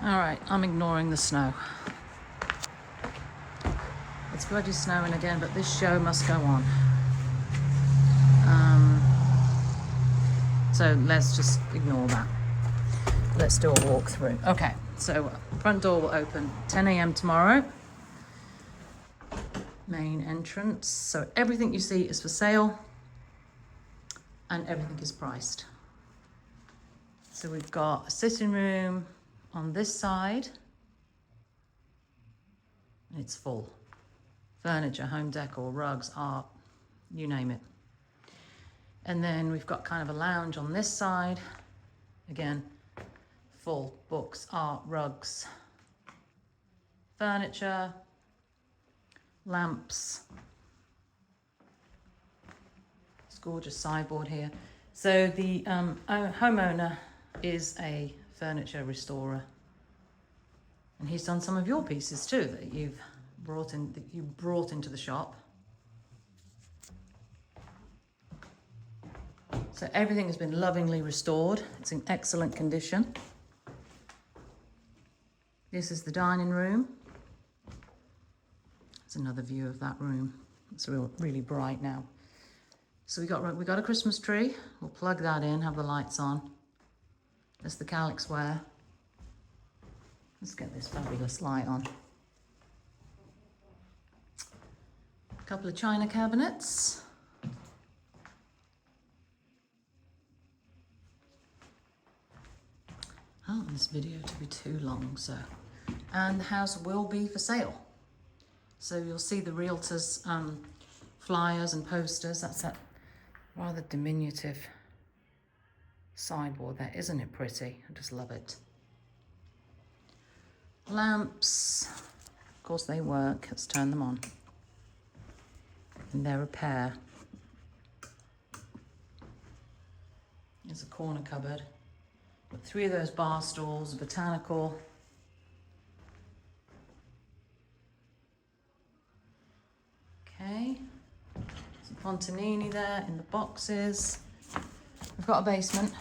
All right, I'm ignoring the snow. It's bloody snowing again, but this show must go on. So let's just ignore that. Let's do a walkthrough. Okay, so front door will open 10 a.m. tomorrow. Main entrance. So everything you see is for sale and everything is priced. So we've got a sitting room on this side. And it's full. Furniture, home decor, rugs, art, you name it. And then we've got kind of a lounge on this side. Again, full. Books, art, rugs, furniture, lamps. It's gorgeous sideboard here. So the homeowner is a furniture restorer. And he's done some of your pieces too that you brought into the shop. So everything has been lovingly restored. It's in excellent condition. This is the dining room. It's another view of that room. It's really bright now. So we got a Christmas tree. We'll plug that in, have the lights on. There's the calyx ware. Let's get this fabulous light on. A couple of china cabinets. I don't want this video to be too long, so. And the house will be for sale. So you'll see the realtors' flyers and posters. That's that rather diminutive sideboard there. Isn't it pretty? I just love it. Lamps. Of course they work. Let's turn them on. And they're a pair. There's a corner cupboard. Got 3 of those bar stools, a botanical. Okay. Some Fontanini there in the boxes. We've got a basement.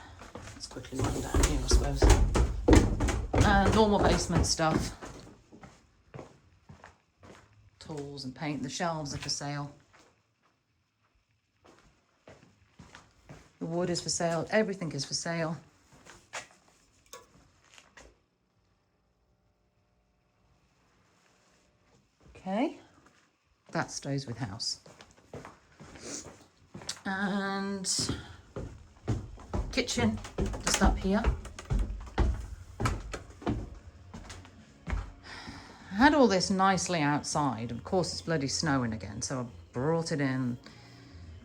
Let's quickly run down here, I suppose. Normal basement stuff. Tools and paint. The shelves are for sale. The wood is for sale. Everything is for sale. Okay, that stays with house. And kitchen, just up here. I had all this nicely outside. Of course, it's bloody snowing again, so I brought it in.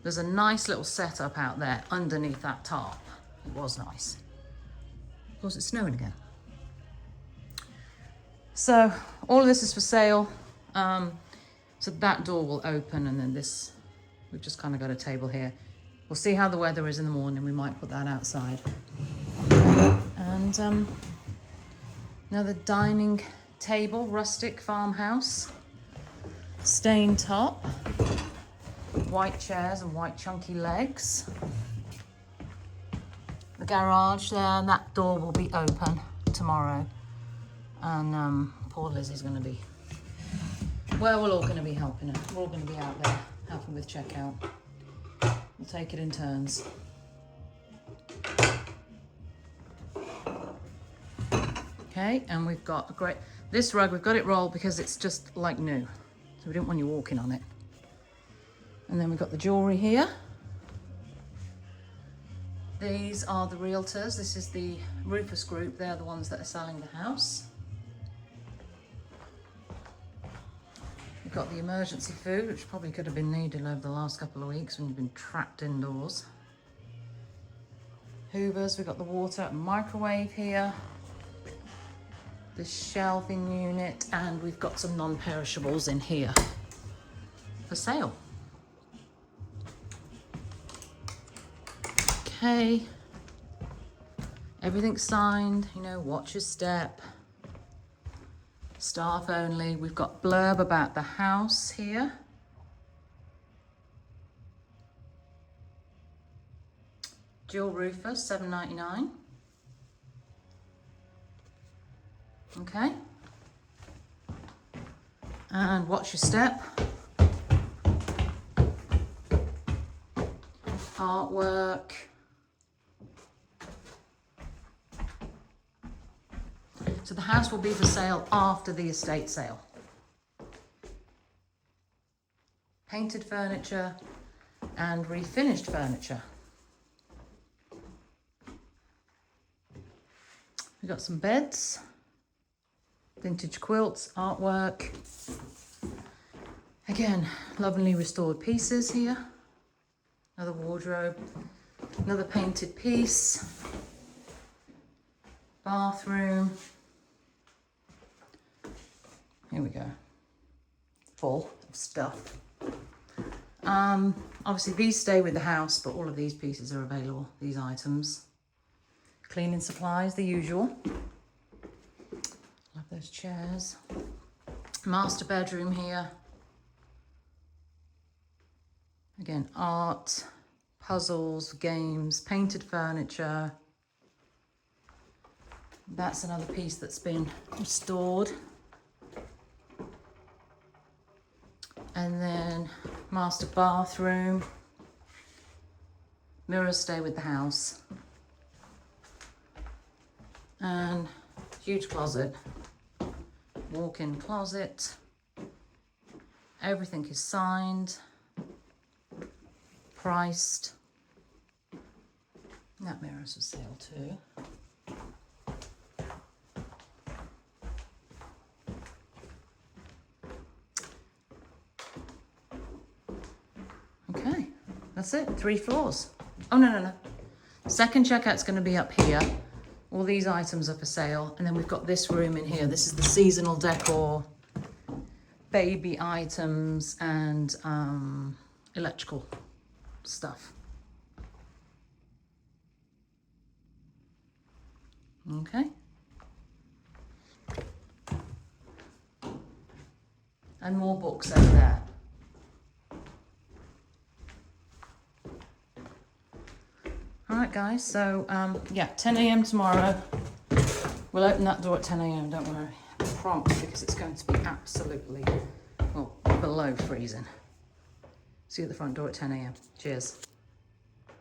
There's a nice little setup out there underneath that tarp. It was nice. Of course, it's snowing again. So all of this is for sale. So that door will open, and then this, we've just kind of got a table here. We'll see how the weather is in the morning. We might put that outside. And another dining table, rustic farmhouse, stained top, white chairs and white chunky legs. The garage there, and that door will be open tomorrow. And poor Lizzie's going to be, well, we're all going to be helping her. We're all going to be out there helping with checkout. We'll take it in turns. Okay, and we've got a great, this rug, we've got it rolled because it's just like new. So we don't want you walking on it. And then we've got the jewellery here. These are the realtors. This is the Rufus Group. They're the ones that are selling the house. We've got the emergency food, which probably could have been needed over the last couple of weeks when you've been trapped indoors. Hoovers, we've got the water and microwave here. The shelving unit, and we've got some non-perishables in here for sale. Okay. Everything's signed, you know, watch your step. Staff only. We've got blurb about the house here. Jill Rufus, $7.99. Okay. And watch your step. Artwork. So the house will be for sale after the estate sale. Painted furniture and refinished furniture. We've got some beds, vintage quilts, artwork. Again, lovingly restored pieces here. Another wardrobe, another painted piece, bathroom. Here we go, full of stuff. Obviously these stay with the house, but all of these pieces are available, these items. Cleaning supplies, the usual. Love those chairs. Master bedroom here. Again, art, puzzles, games, painted furniture. That's another piece that's been restored. And then master bathroom. Mirrors stay with the house. And huge closet. Walk-in closet. Everything is signed. Priced. That mirror's for sale too. Okay, that's it, 3 floors. Oh, no. Second checkout's gonna be up here. All these items are for sale. And then we've got this room in here. This is the seasonal decor, baby items, and electrical stuff. Okay. And more books over there. All right, guys, so yeah, 10 a.m. tomorrow. We'll open that door at 10 a.m, don't worry. I promise, because it's going to be absolutely, well, below freezing. See you at the front door at 10 a.m. Cheers.